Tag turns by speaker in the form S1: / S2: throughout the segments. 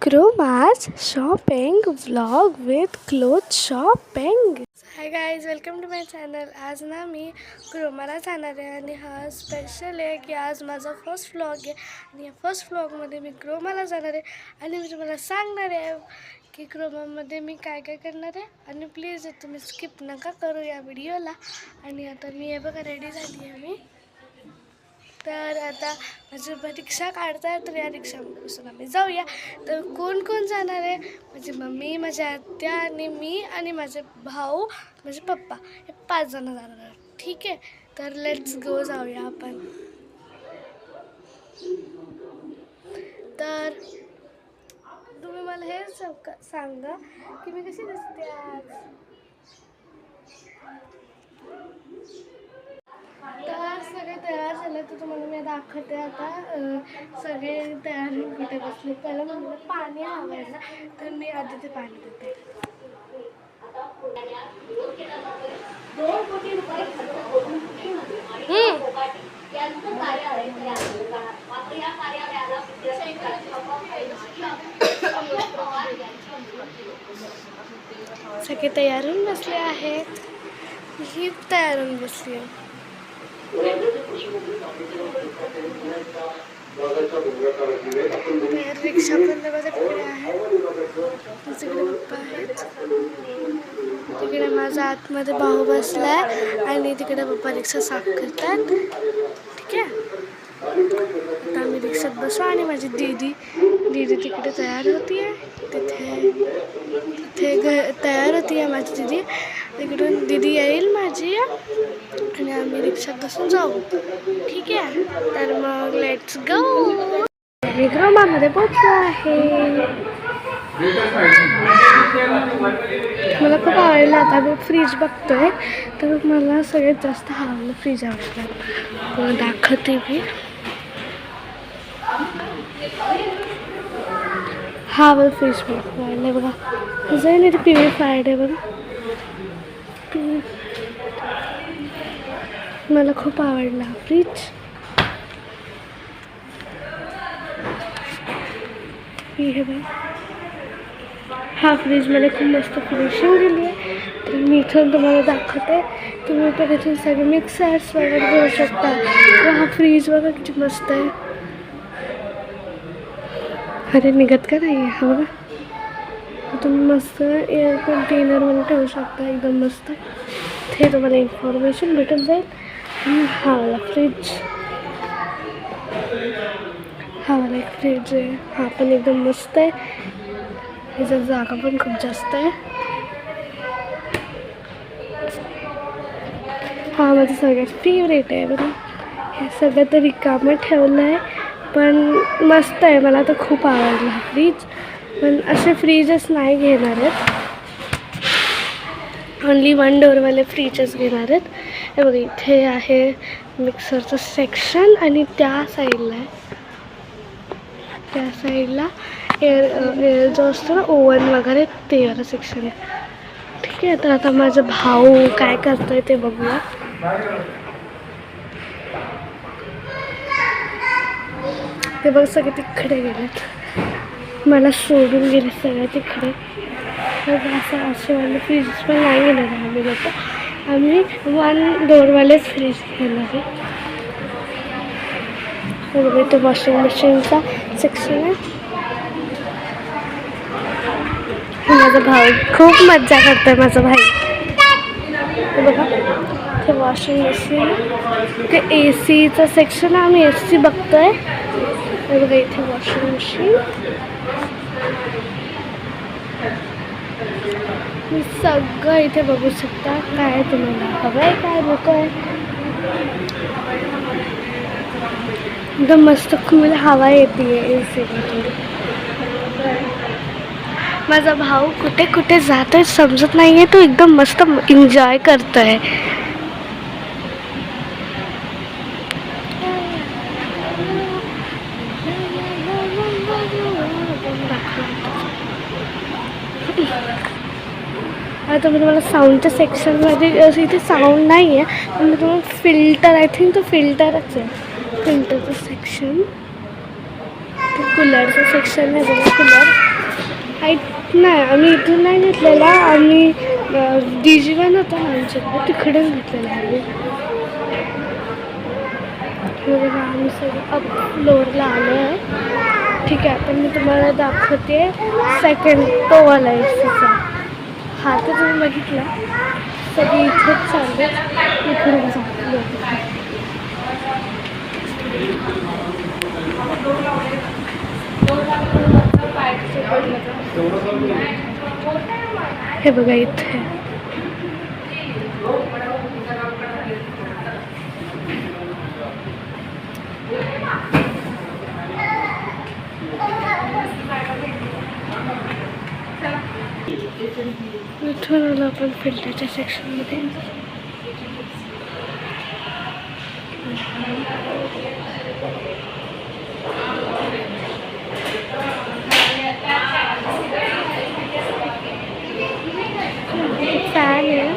S1: Chroma's shopping vlog with clothes shopping. Hi guys, welcome to my channel. आज ना मी क्रोमाला जाणार आहे आणि हा स्पेशल आहे की आज माझा फर्स्ट व्लॉग आहे आणि या फर्स्ट व्लॉगमध्ये मी क्रोमाला जाणार आहे आणि मी तुम्हाला सांगणार आहे की क्रोमामध्ये मी काय काय करणार आहे. आणि प्लीज तुम्ही स्किप नका करू या व्हिडिओला. आणि आता मी हे बघा रेडी झाली आहे मी. तर आता माझी रिक्षा काढताय, तर या रिक्षामध्ये बसून आम्ही जाऊया. तर कोण कोण जाणार आहे? माझी मम्मी, माझी आत्या आणि मी आणि माझे भाऊ, माझे पप्पा, हे 5 जण जाणार आहे. ठीक आहे, तर लेट्स गो, जाऊया आपण. तर तुम्ही मला हे सांगा की मी कशी दिसते आज. तर सगळे तयार झाले, तर तुम्हाला मी दाखवते आता. सगळे तयार होऊन कुठे बसले. पहिला म्हणलं पाणी हवं आहे ना, तर मी आधी ते पाणी देते. सगळे तयार होऊन बसले आहेत. ही तयार होऊन बसली आहे. रिक्षा पण बघा तिकडे आहे. तिकडे पप्पा आहेत. तिकडे माझा आतमध्ये भाऊ बसलाय आणि तिकडे पप्पा रिक्षा साफ करतात. ठीक आहे, आता आम्ही रिक्षात बसू आणि माझी दीदी तिकडे तयार होती आहे. तिथे तयार होती आहे माझी दीदी. तिकडून दीदी येईल माझी आणि आम्ही रिक्षात बसून जाऊ. ठीक आहे, तर मग लेट्स गो. मी क्रोमामध्ये पोहोचलो आहे. मला खूप आवडलं. आता मी फ्रीज बघतोय, तर मला सगळ्यात जास्त आवडलं फ्रीज आवडलं. दाखवते मी. हा बघ फ्रीज बघ बघा, कसं नाही ते प्युरिफाईड आहे बघा. मला खूप आवडला फ्रीज. हे बघ, हा फ्रीज मला खूप मस्त फिनिशिंग दिली आहे. तर मी इथून तुम्हाला दाखवते. तुम्ही पण इथून सगळे मिक्सर्स वगैरे घेऊ शकता. हा फ्रीज बघा किती मस्त आहे. अरे निघत का नाही. हा बघा, तुम्ही मस्त एअर कंटेनरमध्ये ठेवू शकता. एकदम मस्त. हे तुम्हाला इन्फॉर्मेशन भेटून जाईल. हा वाला फ्रीज, हा वाला एक फ्रीज आहे. हा पण एकदम मस्त आहे. ह्याच्यात जागा पण खूप जास्त आहे. हा माझं सगळ्यात फेवरेट आहे बघा. हे सगळं तर रिकामं ठेवलं आहे, पण मस्त आहे. मला तर खूप आवडला हा फ्रीज. पण असे फ्रीजच नाही घेणार आहेत. ओनली 1 डोअरवाले फ्रीजच घेणार आहेत. हे बघा, इथे आहे मिक्सरचं सेक्शन आणि त्या साईडला एअर जो असतो ना, ओव्हन वगैरे, ते वाला सेक्शन आहे. ठीक आहे, तर आता माझा भाऊ काय करतोय ते बघूया. ते बघ, सगळे तिकडे गेलेत. मला सोडून गेले सगळे तिकडे. असं असेवाले फ्रीज पण नाही घेणार आहे आम्ही लोक. आम्ही 1 डोअरवालेच फ्रीज घेणार आहे. बघा, इथे वॉशिंग मशीनचा सेक्शन आहे. माझा भाऊ खूप मज्जा करतोय. माझा भाई बघा, ते वॉशिंग मशीन, ते ए सीचं सेक्शन आहे. आम्ही ए सी बघतोय. बघा, इथे वॉशिंग मशीन. मी सगळं इथे बघू शकता. काय तुम्हाला हवं आहे, काय नको आहे. एकदम मस्त कूल हवा येते ए सीमधून. माझा भाऊ कुठे कुठे जातोय समजत नाही आहे. तो एकदम मस्त एन्जॉय करतोय. आता मी तुम्हाला साऊंडच्या सेक्शनमध्ये, इथे साऊंड नाही आहे, पण मी तुम्हाला फिल्टर, आय थिंक तो फिल्टरच आहे. फिल्टरचं सेक्शन, कूलरचं सेक्शन आहे बघा. कूलर नाही, आम्ही इथून नाही घेतलेला. आम्ही DG1 होता ना आमच्याकडे, तिकडून घेतलेला आम्ही. बघा आम्ही सगळं अप फ्लोअरला आलो आहे. ठीक आहे, आता मी तुम्हाला दाखवते सेकंड तो वाला एसीचा. हा तर तुम्ही बघितला, सगळी इथेच चालले. इकडून चाललो हे बघा इथे. इथून आलो आपण फिल्टरच्या सेक्शनमध्ये. फॅन आहे,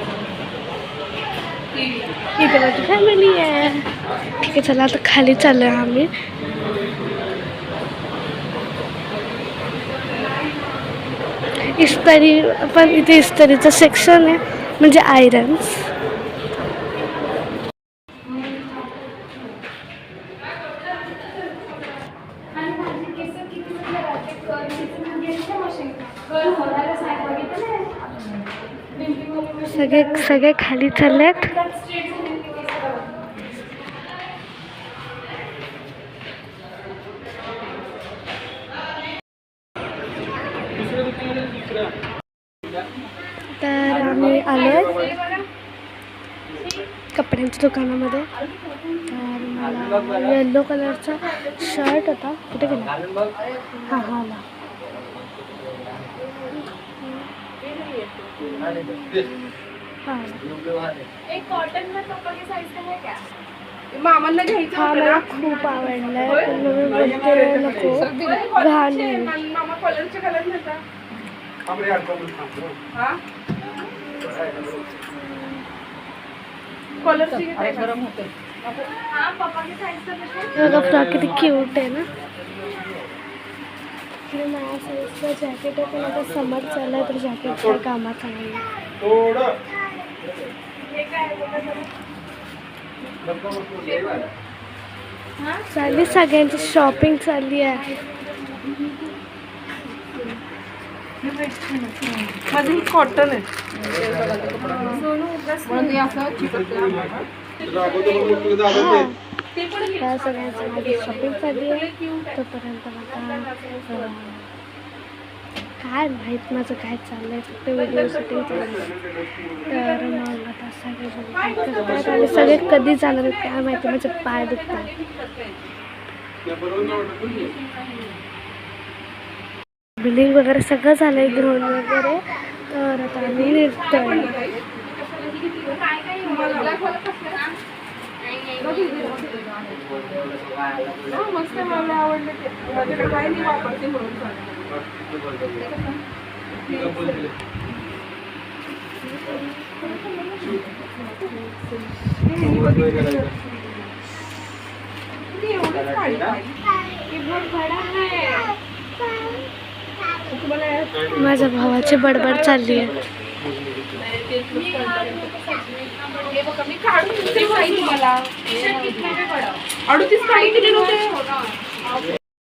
S1: इथे माझी फॅमिली आहे. ठीक आहे, चला आता खाली चाललो आहे आम्ही. इस्त्री पण इथे इस्त्रीचं सेक्शन आहे, म्हणजे आयरन्स. सगळे खाली चाललेत. तर आम्ही आलो कपड्यांच्या दुकानामध्ये. तर मला येलो कलरचा शर्ट होता. कुठे गेला? हां हां आला.
S2: मामांना घ्यायचं
S1: हा मला खूप आवडलाय, पण मी बोलते नको, घाण आहे.
S2: मामा कलरचे कलर नव्हता. कलरची गरम होते.
S1: फ्रॉक किती क्यूट आहे ना. माझ्या साईजचं जॅकेट आहे, पण आता समर चालला आहे तर जॅकेटच्या कामात आहे. चालली सगळ्यांची शॉपिंग चालली आहे.
S2: माझं ही कॉटन आहे.
S1: त्या सगळ्यांचं माझी शॉपिंग चालली आहे. तोपर्यंत आता काय माहीत माझं काय चाललं आहे, फक्त व्हिडिओ शूटिंग चाललं आहे. तर मग आता सगळे करतात आणि सगळे कधी जाणार आहेत काय माहिती. माझे पाय दुखतात. बिलिंग वगैरे सगळं झालं आहे, घेऊन वगैरे. तर आता आम्ही निघतोय.
S2: मस्त मला आवडलं ते. माझ्याकडे काय नाही वापरते म्हणून
S1: माझ्या भावाची बडबड चालली आहे.
S2: मी काढून मला 38 काढून दिले नव्हते.